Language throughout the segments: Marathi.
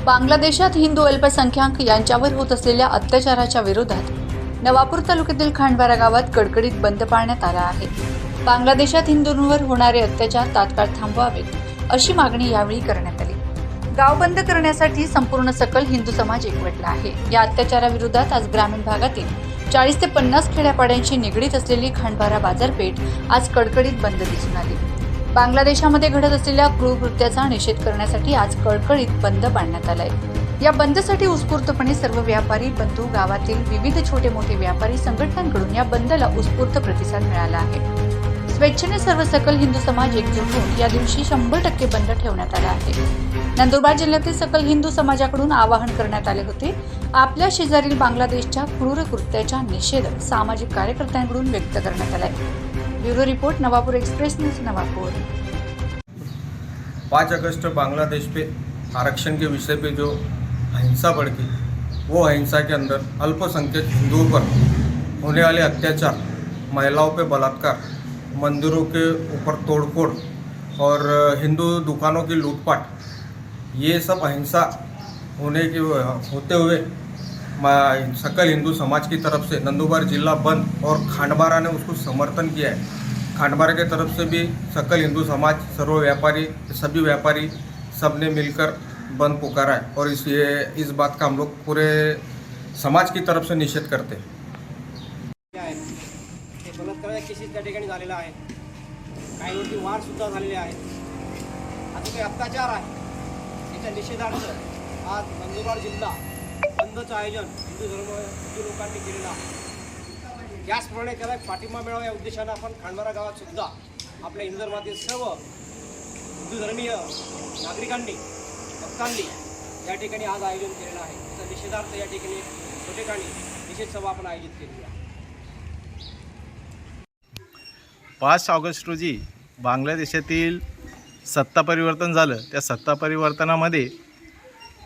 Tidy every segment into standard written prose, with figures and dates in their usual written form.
बांगलादेशात हिंदू अल्पसंख्याक यांच्यावर होत असलेल्या अत्याचाराच्या विरोधात नवापूर तालुक्यातील खांडबारा गावात कडकडीत बंद पाळण्यात आला आहे। बांगलादेशात हिंदूंवर होणारे अत्याचार तात्काळ थांबवावेत अशी मागणी यावेळी करण्यात आली। गाव बंद करण्यासाठी संपूर्ण सकल हिंदू समाज एकवटला आहे। या अत्याचाराविरोधात आज ग्रामीण भागातील 40 ते 50 खेड्यापाड्यांशी निगडीत असलेली खांडबारा बाजारपेठ आज कडकडीत बंद दिसून आली। बांगलादेशामध्ये घडत असलेल्या क्रूर कृत्याचा निषेध करण्यासाठी आज कळकळीत बंद पाळण्यात आलाय। या बंदसाठी उत्स्फूर्तपणे सर्व व्यापारी बंधू, गावातील विविध छोटे मोठे व्यापारी संघटनांकडून या बंदला उत्स्फूर्त प्रतिसाद मिळाला आहे। स्वेच्छेने सर्व सकल हिंदू समाज एकजूट होऊन या दिवशी 100% बंद ठेवण्यात आला आहे। नंदुरबार जिल्ह्यातील सकल हिंदू समाजाकडून आवाहन करण्यात आले होते। आपल्या शेजारील बांगलादेशच्या क्रूर कृत्याचा निषेध सामाजिक कार्यकर्त्यांकडून व्यक्त करण्यात आलाय। Bureau report, Navapur express news, Navapur. 5 अगस्त बांग्लादेश पे आरक्षण के विषय पे जो अहिंसा भड़की, वो अहिंसा के अंदर अल्पसंख्यक हिंदुओं पर होने वाले अत्याचार, महिलाओं पे बलात्कार, मंदिरों के ऊपर तोड़फोड़ और हिंदू दुकानों की लूटपाट, ये सब अहिंसा होते हुए सकल हिंदू समाज की तरफ से नंदुरबार जिला बंद और खांडबारा ने उसको समर्थन किया है। खांडबारा के तरफ से भी सकल हिंदू समाज, सर्व व्यापारी, सभी व्यापारी सब ने मिलकर बंद पुकारा है और इस बात का हम लोग पूरे समाज की तरफ से निषेध करते हैं। बलात्कार केसेस त्या ठिकाणी झालेला आहे, काहींवरती वार सुद्धा झालेले आहेत। आता काही अत्याचार आहे, त्याच्या निषेधार्थ आज नंदुरबार जिल्हा बंदचं आयोजन हिंदू लोकांनी केलेलं आहे। त्याचप्रमाणे त्याला पाठिंबा मिळावा या उद्देशानं आपण खांडबारा गावात सुद्धा आपल्या हिंदू धर्मातील सर्व हिंदू धर्मीय नागरिकांनी, भक्तांनी या ठिकाणी आज आयोजन केलेलं आहे। त्याचा निषेधार्थ या ठिकाणी ठिकाणी निषेध सभा आपण आयोजित केलेली आहे। 5 ऑगस्ट रोजी बांगलादेशातील सत्ता परिवर्तन झालं। त्या सत्ता परिवर्तनामध्ये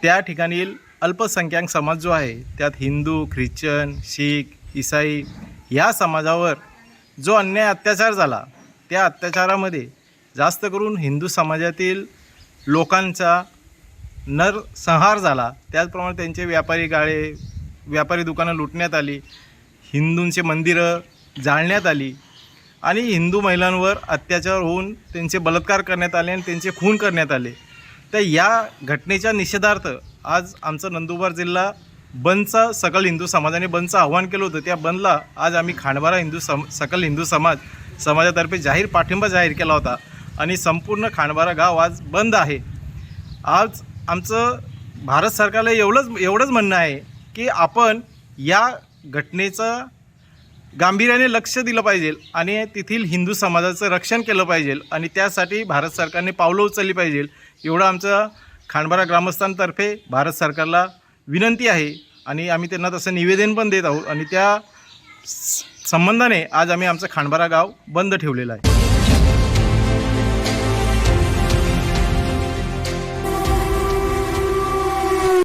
त्या ठिकाणील अल्पसंख्याक समाज जो आहे, त्यात हिंदू, ख्रिश्चन, शीख, ईसाई या समाजावर जो अन्याय अत्याचार झाला, त्या अत्याचारामध्ये जास्त करून हिंदू समाजातील लोकांचा नरसंहार झाला। त्याचप्रमाणे त्यांचे व्यापारी दुकानं लुटण्यात आली, हिंदूंचे मंदिरं जाळण्यात आली आणि हिंदू महिलांवर अत्याचार होऊन त्यांचे बलात्कार करण्यात आले आणि त्यांचे खून करण्यात आले। तर या घटनेच्या निषेधार्थ आज आमचं नंदुरबार जिल्हा बंदचा, सकल हिंदू समाजाने बंदचं आव्हान केलं होतं। त्या बंदला आज आम्ही खांडबारा सकल हिंदू समाजातर्फे जाहीर पाठिंबा जाहीर केला होता आणि संपूर्ण खांडबारा गाव आज बंद आहे। आज आमचं भारत सरकारला एवढंच म्हणणं आहे की आपण या घटनेचं गांभीर्याने लक्ष दिलं पाहिजे आणि तेथील हिंदू समाजाचं रक्षण केलं पाहिजे आणि त्यासाठी भारत सरकारने पावलं उचलली पाहिजे, एवढं आमचं खांडबारा ग्रामस्थांतर्फे भारत सरकारला विनंती आहे आणि आम्ही त्यांना तसं निवेदन पण देत आहोत आणि त्या संबंधाने आज आम्ही आमचं खांडबारा गाव बंद ठेवलेलं आहे।